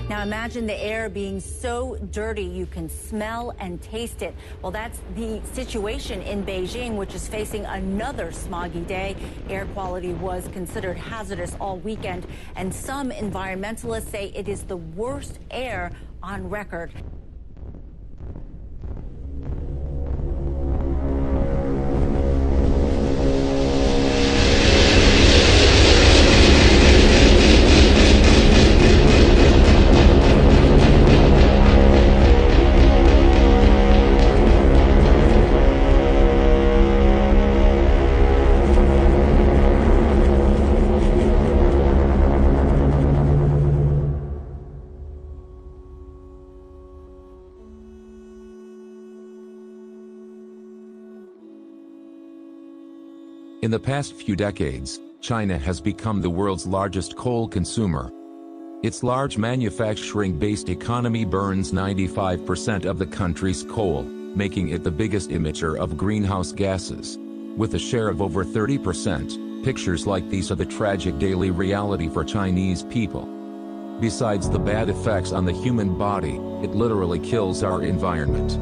Now imagine the air being so dirty you can smell and taste it. Well, that's the situation in Beijing, which is facing another smoggy day. Air quality was considered hazardous all weekend, and some environmentalists say it is the worst air on record. In the past few decades, China has become the world's largest coal consumer. Its large manufacturing-based economy burns 95% of the country's coal, making it the biggest emitter of greenhouse gases. With a share of over 30%, pictures like these are the tragic daily reality for Chinese people. Besides the bad effects on the human body, it literally kills our environment.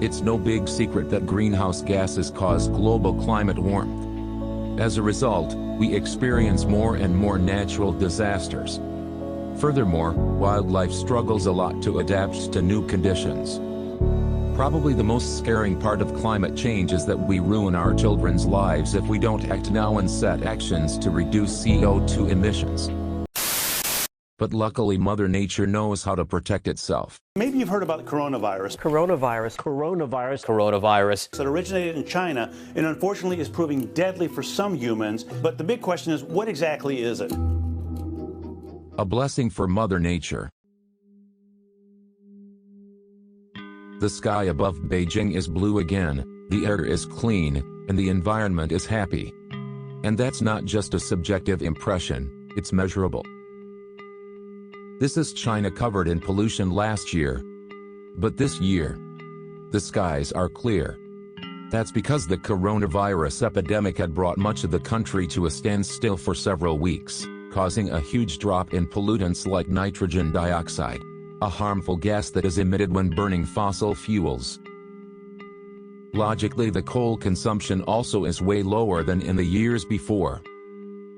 It's no big secret that greenhouse gases cause global climate warmth. As a result, we experience more and more natural disasters. Furthermore, wildlife struggles a lot to adapt to new conditions. Probably the most scaring part of climate change is that we ruin our children's lives if we don't act now and set actions to reduce CO2 emissions. But luckily Mother Nature knows how to protect itself. Maybe you've heard about coronavirus. Coronavirus. It originated in China and unfortunately is proving deadly for some humans. But the big question is, what exactly is it? A blessing for Mother Nature. The sky above Beijing is blue again, the air is clean, and the environment is happy. And that's not just a subjective impression, it's measurable. This is China covered in pollution last year. But this year, the skies are clear. That's because the coronavirus epidemic had brought much of the country to a standstill for several weeks, causing a huge drop in pollutants like nitrogen dioxide, a harmful gas that is emitted when burning fossil fuels. Logically, the coal consumption also is way lower than in the years before.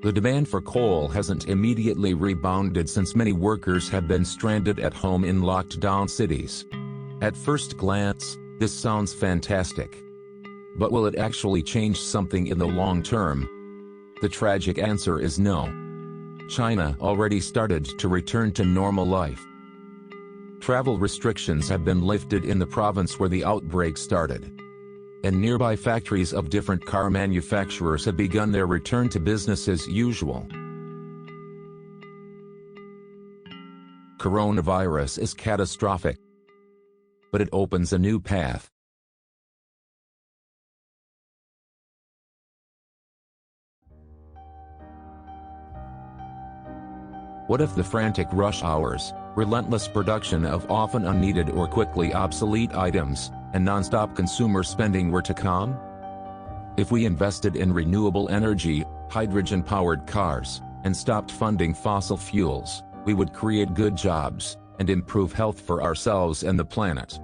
The demand for coal hasn't immediately rebounded since many workers have been stranded at home in locked-down cities. At first glance, this sounds fantastic. But will it actually change something in the long term? The tragic answer is no. China already started to return to normal life. Travel restrictions have been lifted in the province where the outbreak started. And nearby factories of different car manufacturers have begun their return to business as usual. Coronavirus is catastrophic, but it opens a new path. What if the frantic rush hours, relentless production of often unneeded or quickly obsolete items, and non-stop consumer spending were to come? If we invested in renewable energy, hydrogen-powered cars, and stopped funding fossil fuels, we would create good jobs, and improve health for ourselves and the planet.